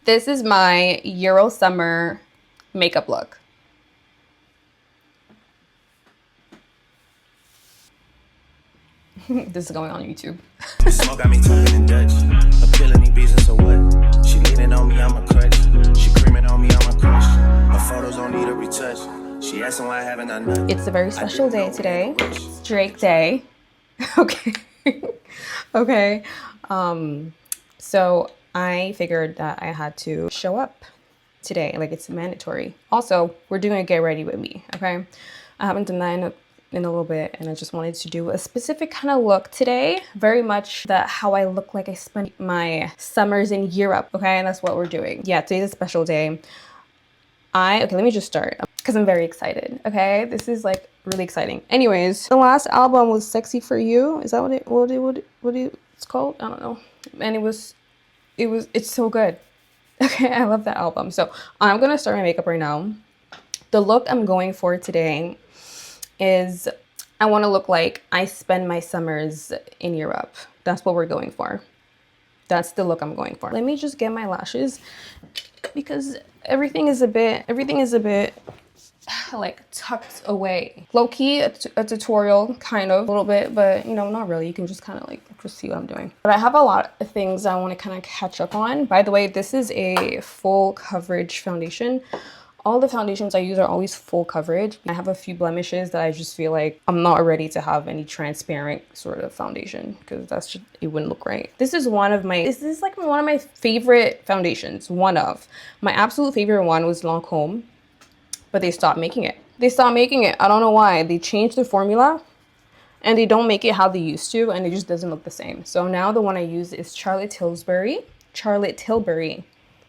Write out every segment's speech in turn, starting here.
This is my Euro summer makeup look. This is going on YouTube. Smoke got me talking in Dutch. Appealing these business or what? She leaning on me, I'm a crutch. She creaming on me, I'm a crush. Her photos don't need a retouch. She asking why I haven't done nothing. It's a very special day today. It's Drake Day. Okay. Okay. So I figured that I had to show up today. Like, it's mandatory. Also, we're doing a get ready with me. Okay. I haven't done that in a little bit, and I just wanted to do a specific kind of look today. Very much that how I look like I spent my summers in Europe. Okay. And that's what we're doing. Yeah. Today's a special day. Okay, let me just start because I'm very excited. Okay, this is like really exciting. Anyways, the last album was "Sexy for You." Is that what it's called? I don't know. And it's so good. Okay, I love that album. So I'm gonna start my makeup right now. The look I'm going for today is I want to look like I spend my summers in Europe. That's what we're going for. That's the look I'm going for. Let me just get my lashes because everything is a bit like tucked away. Low key, a tutorial kind of a little bit, but you know, not really. You can just kind of like just see what I'm doing. But I have a lot of things I want to kind of catch up on. By the way, this is a full coverage foundation. All the foundations I use are always full coverage. I have a few blemishes that I just feel like I'm not ready to have any transparent sort of foundation because that's just, it wouldn't look right. This is like one of my favorite foundations. One of my absolute favorite one was Lancome, but they stopped making it. I don't know why. They changed the formula and they don't make it how they used to, and it just doesn't look the same. So now the one I use is Charlotte Tilbury.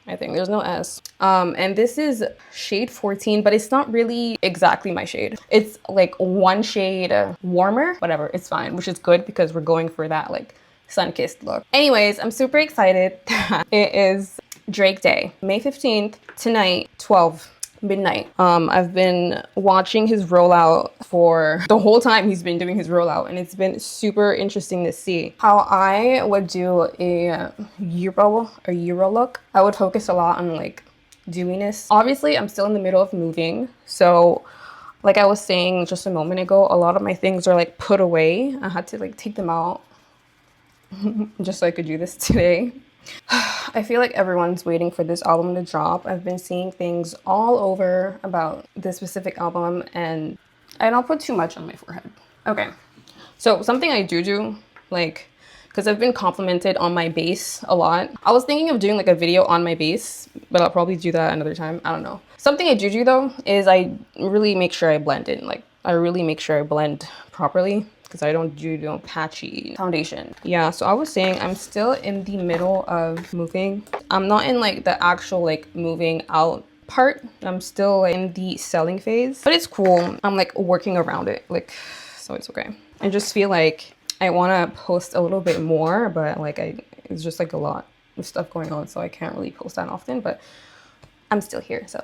I think there's no S. And this is shade 14, but it's not really exactly my shade. It's like one shade warmer, whatever, it's fine, which is good because we're going for that like sun-kissed look. Anyways, I'm super excited. It is Drake Day, May 15th, tonight, 12 midnight. I've been watching his rollout for the whole time he's been doing his rollout, and it's been super interesting to see how I would do a Euro look. I would focus a lot on like dewiness. Obviously, I'm still in the middle of moving, so like I was saying just a moment ago, a lot of my things are like put away. I had to like take them out just so I could do this today. I feel like everyone's waiting for this album to drop. I've been seeing things all over about this specific album, and I don't put too much on my forehead. Okay, so something I do, like, because I've been complimented on my base a lot. I was thinking of doing like a video on my base, but I'll probably do that another time. I don't know. Something I do though is I really make sure I blend in. Like, I really make sure I blend properly, because I don't do no patchy foundation. Yeah, so I was saying I'm still in the middle of moving. I'm not in like the actual like moving out part. I'm still in the selling phase, but it's cool. I'm like working around it, like, so it's okay. I just feel like I want to post a little bit more, but like it's just like a lot of stuff going on, so I can't really post that often, but I'm still here, so.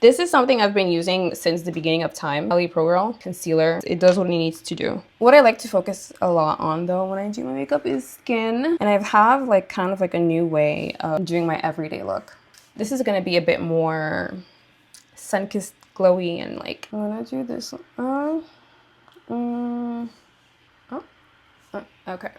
This is something I've been using since the beginning of time. LA Pro Girl concealer. It does what it needs to do. What I like to focus a lot on though when I do my makeup is skin. And I have like kind of like a new way of doing my everyday look. This is going to be a bit more sun-kissed glowy, and like I'm gonna do this. Okay.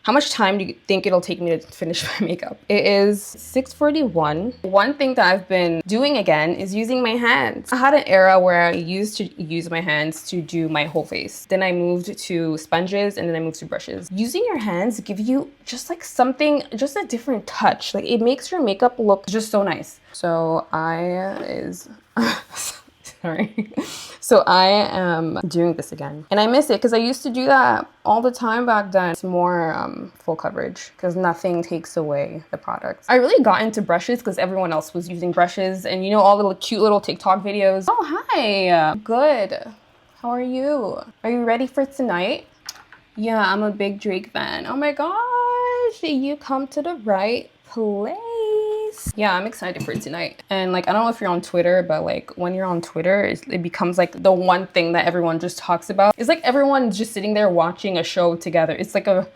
How much time do you think it'll take me to finish my makeup? It is 6:41. One thing that I've been doing again is using my hands. I had an era where I used to use my hands to do my whole face. Then I moved to sponges, and then I moved to brushes. Using your hands give you just like something, just a different touch. Like, it makes your makeup look just so nice. So So I am doing this again, and I miss it because I used to do that all the time back then. It's more full coverage because nothing takes away the product. I really got into brushes because everyone else was using brushes, and you know, all the cute little TikTok videos. Oh, hi. Good. How are you? Are you ready for tonight? Yeah, I'm a big Drake fan. Oh my gosh, you come to the right place. Yeah, I'm excited for tonight. And like, I don't know if you're on Twitter, but like when you're on Twitter, it becomes like the one thing that everyone just talks about. It's like everyone's just sitting there watching a show together. It's like a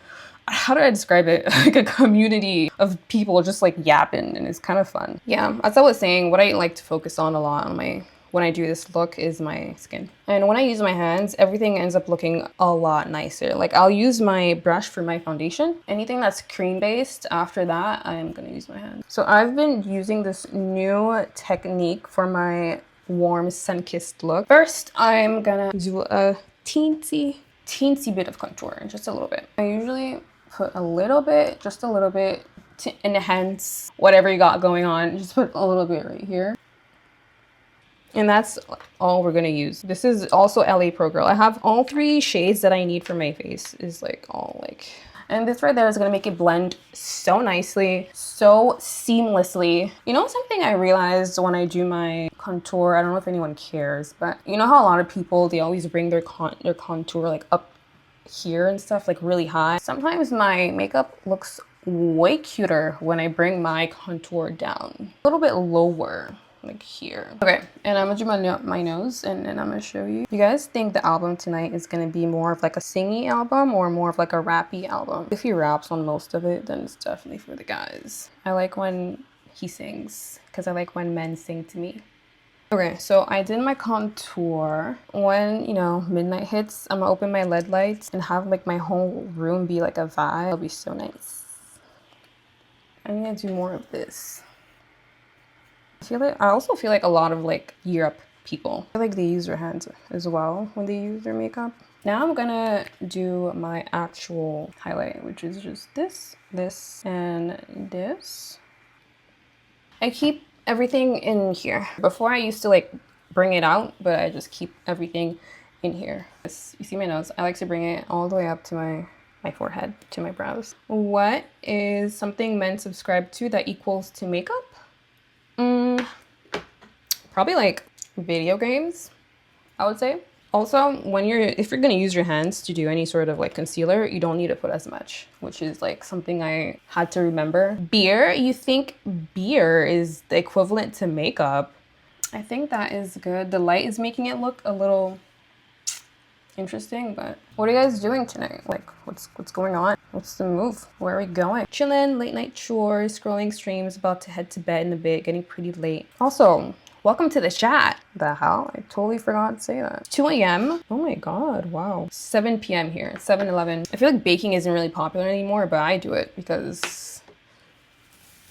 how do I describe it? Like a community of people just like yapping, and it's kind of fun. Yeah, as I was saying, what I like to focus on a lot on my when I do this look is my skin. And when I use my hands, everything ends up looking a lot nicer. Like I'll use my brush for my foundation. Anything that's cream based, after that, I am gonna use my hand. So I've been using this new technique for my warm sun-kissed look. First, I'm gonna do a teensy bit of contour, just a little bit. I usually put a little bit, just a little bit to enhance whatever you got going on. Just put a little bit right here. And that's all we're gonna use. This is also LA Pro Girl. I have all 3 shades that I need for my face is like all like, and this right there is gonna make it blend so nicely, so seamlessly. You know, something I realized when I do my contour, I don't know if anyone cares, but you know how a lot of people, they always bring their contour like up here and stuff, like really high. Sometimes my makeup looks way cuter when I bring my contour down a little bit lower, like here. Okay, and I'm gonna do my nose, and then I'm gonna show you. You guys think the album tonight is gonna be more of like a singy album or more of like a rappy album? If he raps on most of it, then it's definitely for the guys. I like when he sings, because I like when men sing to me. Okay, so I did my contour. When, you know, midnight hits, I'm gonna open my LED lights and have like my whole room be like a vibe. It'll be so nice. I'm gonna do more of this. I also feel like a lot of like Europe people, I feel like they use their hands as well when they use their makeup. Now I'm gonna do my actual highlight, which is just this, and this. I keep everything in here. Before I used to like bring it out, but I just keep everything in here. You see my nose? I like to bring it all the way up to my forehead, to my brows. What is something men subscribe to that equals to makeup? Probably like video games, I would say. Also, if you're gonna use your hands to do any sort of like concealer, you don't need to put as much, which is like something I had to remember. Beer, you think beer is the equivalent to makeup. I think that is good. The light is making it look a little interesting, but what are you guys doing tonight? Like, what's going on? What's the move? Where are we going? Chilling, late night chores, scrolling streams, about to head to bed in a bit, getting pretty late. Also, welcome to the chat. The hell? I totally forgot to say that. 2 a.m. Oh my god, wow. 7 p.m. here, 7-Eleven. I feel like baking isn't really popular anymore, but I do it because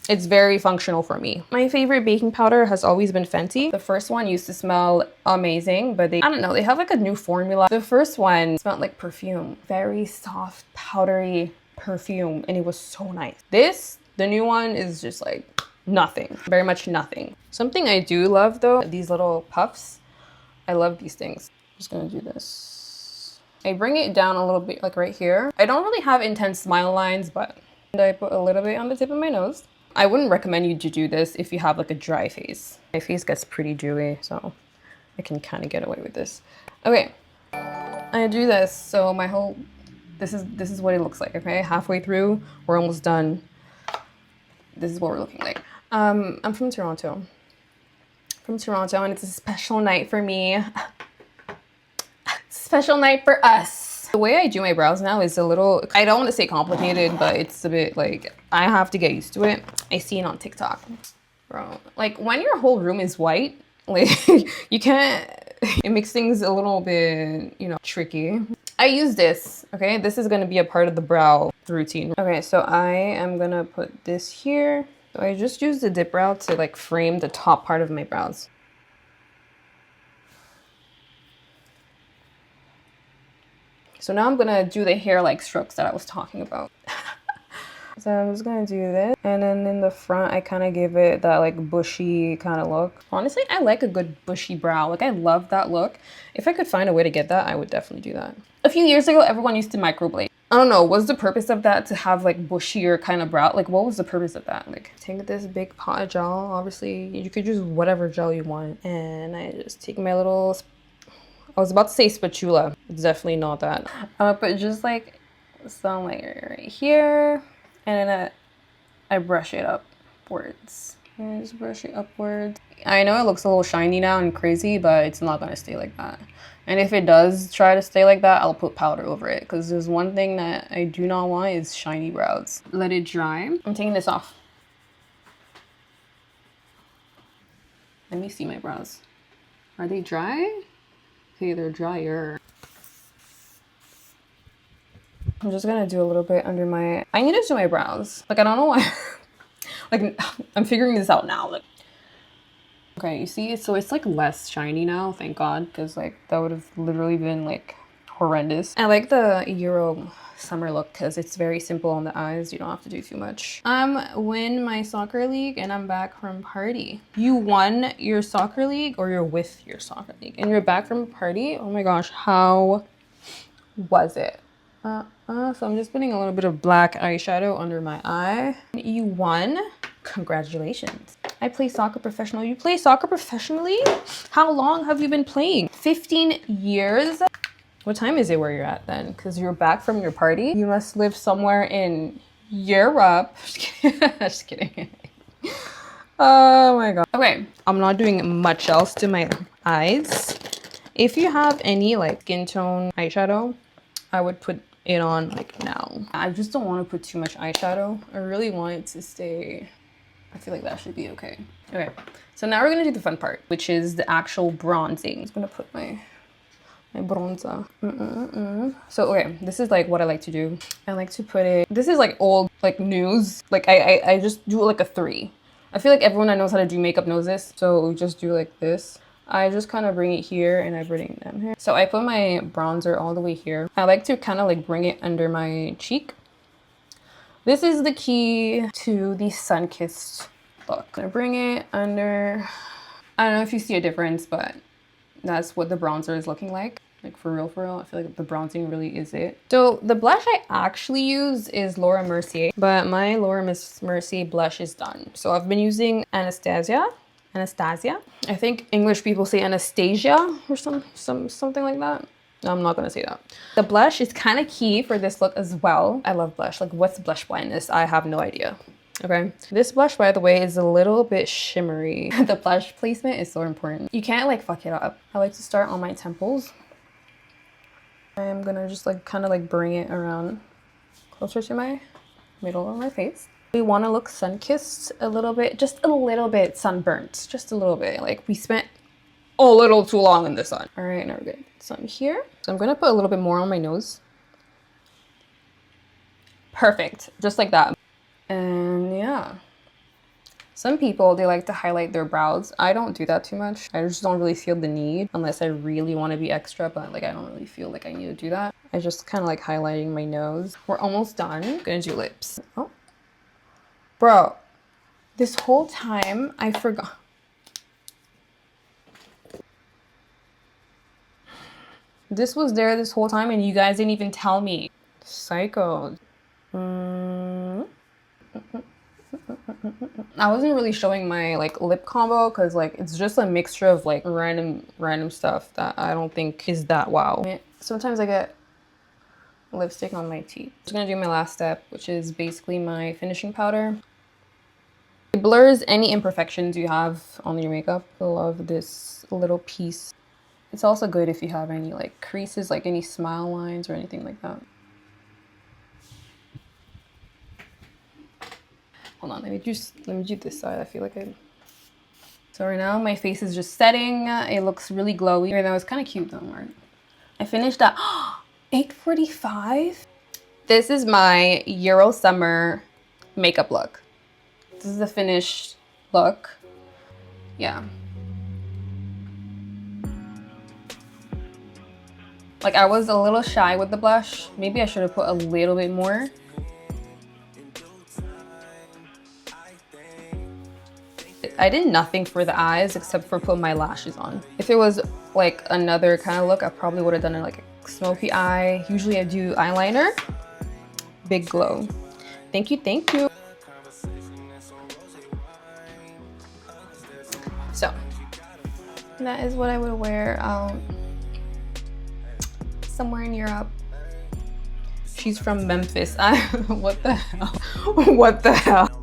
it's very functional for me. My favorite baking powder has always been Fenty. The first one used to smell amazing, but I don't know, they have like a new formula. The first one smelled like perfume. Very soft, powdery perfume, and it was so nice. The new one is just like nothing, very much nothing. Something I do love though, these little puffs. I love these things. I'm just gonna do this. I bring it down a little bit, like right here. I don't really have intense smile lines, but I put a little bit on the tip of my nose. I wouldn't recommend you to do this if you have like a dry face. My face gets pretty dewy, so I can kind of get away with this. Okay, I do this, so my whole, this is what it looks like, okay? Halfway through, we're almost done. This is what we're looking like. I'm from Toronto. And it's a special night for me. Special night for us. The way I do my brows now is a little, I don't want to say complicated, but it's a bit like, I have to get used to it. I see it on TikTok. Bro, like when your whole room is white, like you can't, it makes things a little bit, you know, tricky. I use this, okay? This is gonna be a part of the brow routine. Okay, so I am gonna put this here. So I just use the dip brow to like frame the top part of my brows. So now I'm gonna do the hair-like strokes that I was talking about. So I'm just gonna do this. And then in the front, I kind of give it that like bushy kind of look. Honestly, I like a good bushy brow. Like I love that look. If I could find a way to get that, I would definitely do that. A few years ago, everyone used to microblade. I don't know, was the purpose of that to have like bushier kind of brow? Like what was the purpose of that? Like take this big pot of gel. Obviously, you could use whatever gel you want. And I just take my little, I was about to say spatula. It's definitely not that. But just like some layer right here. And then I brush it upwards. And just brush it upwards. I know it looks a little shiny now and crazy, but it's not gonna stay like that. And if it does try to stay like that, I'll put powder over it, because there's one thing that I do not want is shiny brows. Let it dry. I'm taking this off. Let me see my brows. Are they dry? Okay, they're drier. I'm just gonna do a little bit under my, I need to do my brows. Like, I don't know why. Like, I'm figuring this out now. Like, okay, you see, so it's like less shiny now, thank God, because like that would have literally been like horrendous. I like the Euro summer look because it's very simple on the eyes. You don't have to do too much. Win my soccer league and I'm back from party. You won your soccer league, or you're with your soccer league and you're back from a party? Oh my gosh, how was it? So I'm just putting a little bit of black eyeshadow under my eye. You won. Congratulations. I play soccer professional. You play soccer professionally? How long have you been playing? 15 years? What time is it where you're at then? Because you're back from your party. You must live somewhere in Europe. Just kidding. Oh my God. Okay, I'm not doing much else to my eyes. If you have any like skin tone eyeshadow, I would put it on like now. I just don't want to put too much eyeshadow. I really want it to stay, I feel like that should be okay. Okay, so now we're gonna do the fun part, which is the actual bronzing. I'm just gonna put my bronzer. So okay, this is like what I like to do. I like to put it, this is like old like news. Like I just do like a 3. I feel like everyone that knows how to do makeup knows this. So we just do like this. I just kind of bring it here and I bring them here. So I put my bronzer all the way here. I like to kind of like bring it under my cheek. This is the key to the sun-kissed look. I'm gonna bring it under, I don't know if you see a difference, but that's what the bronzer is looking like. Like for real, I feel like the bronzing really is it. So the blush I actually use is Laura Mercier, but my Laura Mercier blush is done. So I've been using Anastasia. I think English people say Anastasia or something like that. No, I'm not gonna say that. The blush is kind of key for this look as well. I love blush. Like, what's blush blindness? I have no idea. Okay. This blush, by the way, is a little bit shimmery. The blush placement is so important. You can't like fuck it up. I like to start on my temples. I'm gonna just like kind of like bring it around closer to my middle of my face. We want to look sun-kissed a little bit, just a little bit sunburnt, just a little bit. Like we spent a little too long in the sun. All right, now we're good. Some here. So I'm gonna put a little bit more on my nose. Perfect, just like that. And yeah, some people, they like to highlight their brows. I don't do that too much. I just don't really feel the need unless I really want to be extra, but like I don't really feel like I need to do that. I just kind of like highlighting my nose. We're almost done. I'm gonna do lips. Oh. Bro, this whole time I forgot. This was there this whole time and you guys didn't even tell me. Psycho. I wasn't really showing my like lip combo because like it's just a mixture of like random stuff that I don't think is that wow. Sometimes I get lipstick on my teeth. I'm just gonna do my last step, which is basically my finishing powder. It blurs any imperfections you have on your makeup. I love this little piece. It's also good if you have any like creases, like any smile lines or anything like that. Hold on, let me do this side. I feel like So right now my face is just setting. It looks really glowy. Even though it's kind of cute though, right? I finished at 8:45. This is my Euro summer makeup look. This is the finished look. Yeah. Like I was a little shy with the blush. Maybe I should have put a little bit more. I did nothing for the eyes except for put my lashes on. If it was like another kind of look, I probably would have done it like a smoky eye. Usually I do eyeliner. Big glow. Thank you, thank you. So that is what I would wear out somewhere in Europe. She's from Memphis. What the hell? What the hell?